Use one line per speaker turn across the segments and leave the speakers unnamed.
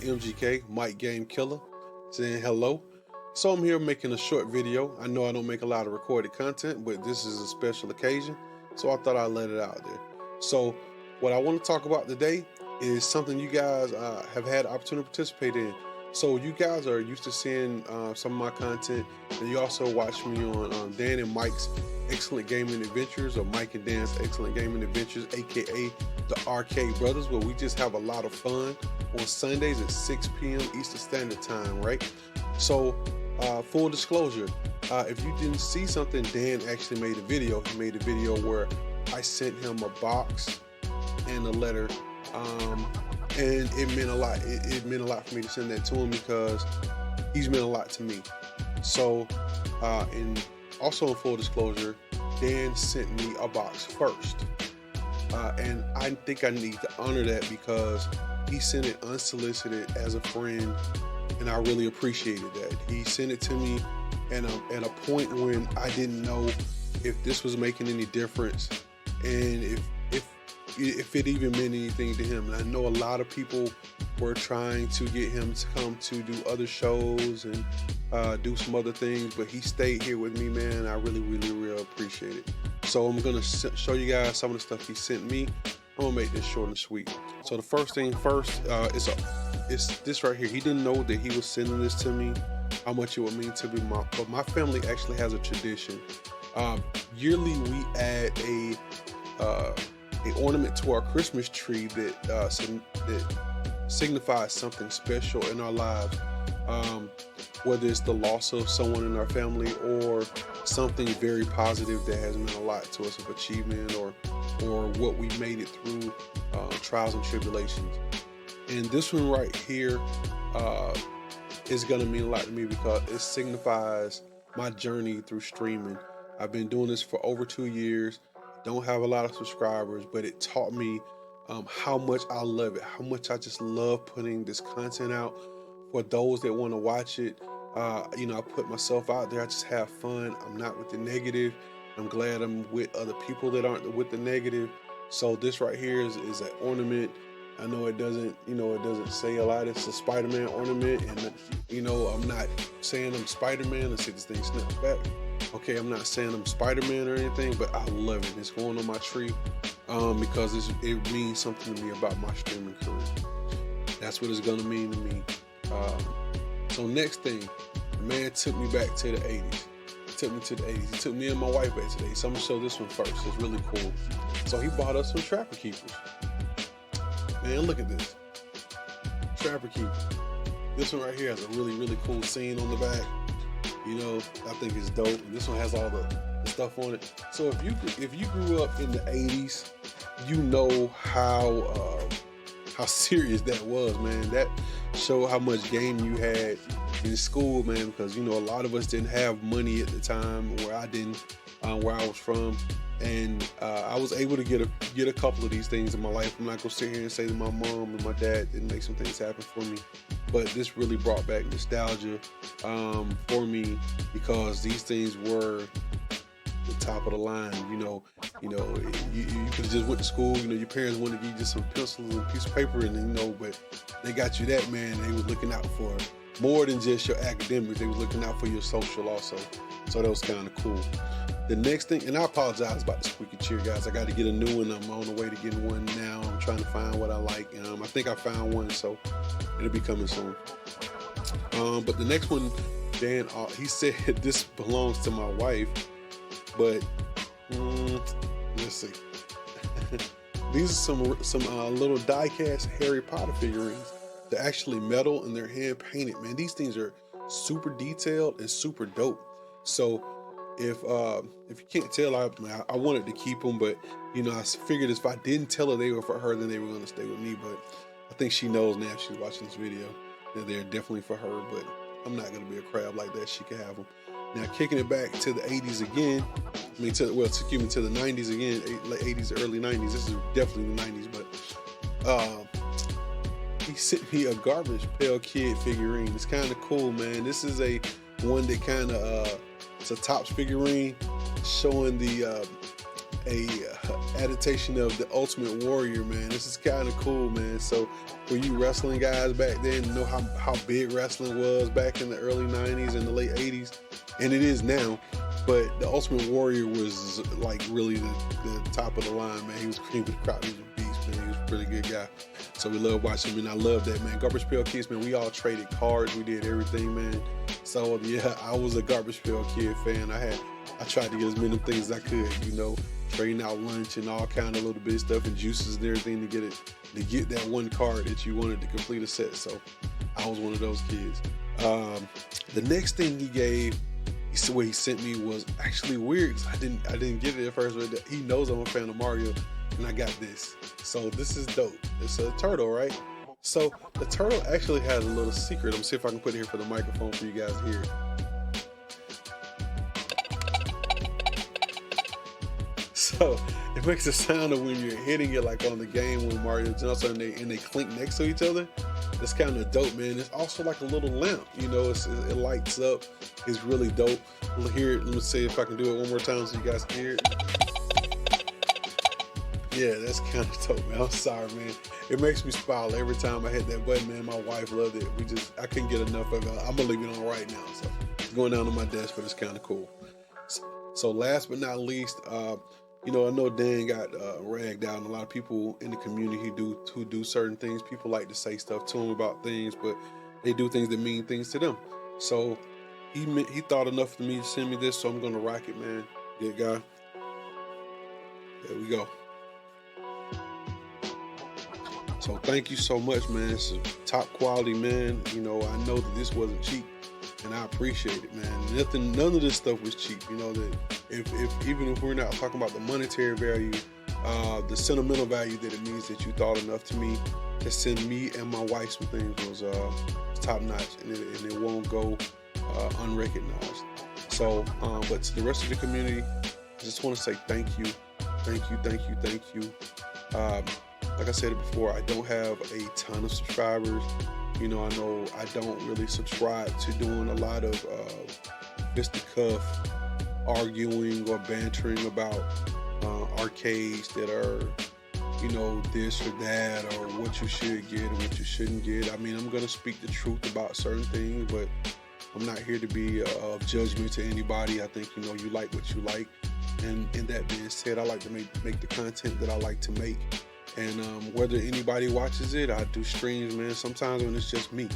MGK, Mike Game Killer, saying hello. So I'm here making a short video. I know I don't make a lot of recorded content, but this is a special occasion, so I thought I'd let it out there. So what I want to talk about today is something you guys have had the opportunity to participate in. So you guys are used to seeing some of my content, and you also watch me on Dan and Mike's Excellent Gaming Adventures, or Mike and Dan's Excellent Gaming Adventures, aka the Arcade Brothers, where we just have a lot of fun on Sundays at 6 p.m. Eastern Standard Time, right? So full disclosure, if you didn't see something, Dan actually made a video. He made a video where I sent him a box and a letter, and it meant a lot. It meant a lot for me to send that to him because he's meant a lot to me. So, and also in full disclosure, Dan sent me a box first, and I think I need to honor that because he sent it unsolicited as a friend, and I really appreciated that. He sent it to me at a point when I didn't know if this was making any difference, and if it even meant anything to him. And I know a lot of people were trying to get him to come to do other shows and do some other things, but he stayed here with me, man. I really appreciate it. So I'm gonna show you guys some of the stuff he sent me. I'm gonna make this short and sweet. So the first thing first, it's this right here. He didn't know that he was sending this to me, how much it would mean to me. But my family actually has a tradition. Yearly, we add a ornament to our Christmas tree that signifies something special in our lives, whether it's the loss of someone in our family or something very positive that has meant a lot to us, of achievement or what we made it through trials and tribulations. And this one right here is gonna mean a lot to me because it signifies my journey through streaming. I've been doing this for over 2 years. Don't have a lot of subscribers, but it taught me how much I love it, how much I just love putting this content out for those that want to watch it. You know, I put myself out there. I just have fun. I'm not with the negative. I'm glad I'm with other people that aren't with the negative. So this right here is an ornament. I know it doesn't say a lot. It's a Spider-Man ornament, and you know, I'm not saying I'm Spider-Man. Let's see this thing snap back. Okay, I'm not saying I'm Spider-Man or anything, but I love it. It's going on my tree because it means something to me about my streaming career. That's what it's gonna mean to me. So next thing, the man took me back to the 80s. He took me to the 80s. He took me and my wife back to the 80s. So I'm gonna show this one first. It's really cool. So he bought us some Trapper Keepers. Man, look at this. Trapper Keeper. This one right here has a really cool scene on the back. You know, I think it's dope. And this one has all the stuff on it. So if you grew up in the 80s, you know how serious that was, man. That showed how much game you had in school, man, because you know a lot of us didn't have money at the time, where I was from, and I was able to get a couple of these things in my life. I'm not gonna sit here and say that my mom and my dad didn't make some things happen for me, but this really brought back nostalgia for me because these things were the top of the line. You could have just went to school. You know, your parents wanted to give you just some pencils and a piece of paper, and but they got you that, man. They were looking out for more than just your academics. They were looking out for your social also. So that was kind of cool. The next thing, and I apologize about the squeaky chair, guys. I got to get a new one. I'm on the way to getting one now. I'm trying to find what I like. I think I found one, so it'll be coming soon. But the next one, Dan, he said this belongs to my wife, but let's see. These are some little die-cast Harry Potter figurines. They're actually metal and they're hand painted, man. These things are super detailed and super dope. So if you can't tell, I wanted to keep them, but you know, I figured if I didn't tell her they were for her, then they were going to stay with me. But I think she knows now, if she's watching this video, that they're definitely for her. But I'm not going to be a crab like that. She can have them. Now, kicking it back to the 80s again, to the 90s again, late 80s, early 90s. This is definitely the 90s, but he sent me a Garbage Pail Kid figurine. It's kind of cool, man. This is one that kind of, it's a Topps figurine showing adaptation of the Ultimate Warrior, man. This is kind of cool, man. So for you wrestling guys back then, you know how big wrestling was back in the early 90s and the late 80s, and it is now. But the Ultimate Warrior was like really the top of the line, man. He was cream of the crop. He was a beast, man. He was a really good guy. So we love watching him, and I love that, man. Garbage Pail Kids, man, we all traded cards. We did everything, man. So yeah, I was a Garbage Pail Kid fan. I tried to get as many things as I could, you know, trading out lunch and all kind of little bit of stuff and juices and everything to get that one card that you wanted to complete a set. So I was one of those kids. The next thing he gave, what he sent me was actually weird. I didn't get it at first, but he knows I'm a fan of Mario, and I got this. So this is dope. It's a turtle, right? So the turtle actually has a little secret. I'm gonna see if I can put it here for the microphone for you guys to hear. So it makes a sound of when you're hitting it, like on the game when Mario jumps and they clink next to each other. It's kind of dope, man. It's also like a little lamp, you know. It lights up. It's really dope. Let me see if I can do it one more time so you guys can hear it. Yeah, that's kind of dope, man. I'm sorry, man. It makes me smile every time I hit that button, man. My wife loved it. I couldn't get enough of it. I'm gonna leave it on right now. So it's going down to my desk, but it's kind of cool. So last but not least, you know, I know Dan got ragged out, and a lot of people in the community who do certain things. People like to say stuff to him about things, but they do things that mean things to them. So he thought enough of me to send me this, so I'm gonna rock it, man. Good guy. There we go. So thank you so much, man. It's a top quality, man. You know, I know that this wasn't cheap, and I appreciate it, man. None of this stuff was cheap. You know, that even if we're not talking about the monetary value, the sentimental value that it means that you thought enough to me to send me and my wife some things was top notch, and it won't go unrecognized. So, but to the rest of the community, I just want to say thank you. Like I said it before, I don't have a ton of subscribers. You know I don't really subscribe to doing a lot of fisticuff arguing or bantering about arcades that are, you know, this or that, or what you should get and what you shouldn't get. I mean, I'm gonna speak the truth about certain things, but I'm not here to be of judgment to anybody. I think, you know, you like what you like, and that being said, I like to make the content that I like to make. And whether anybody watches it, I do streams, man. Sometimes when it's just me,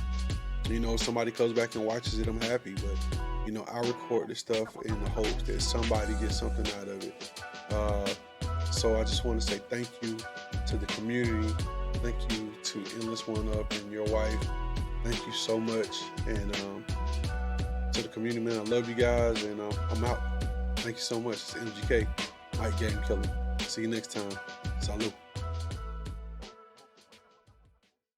you know, somebody comes back and watches it, I'm happy. But, you know, I record this stuff in the hopes that somebody gets something out of it. So I just want to say thank you to the community. Thank you to ENDLESS1UP and your wife. Thank you so much. And to the community, man, I love you guys. And I'm out. Thank you so much. It's MGK, Mike Game Killer. See you next time. Salute.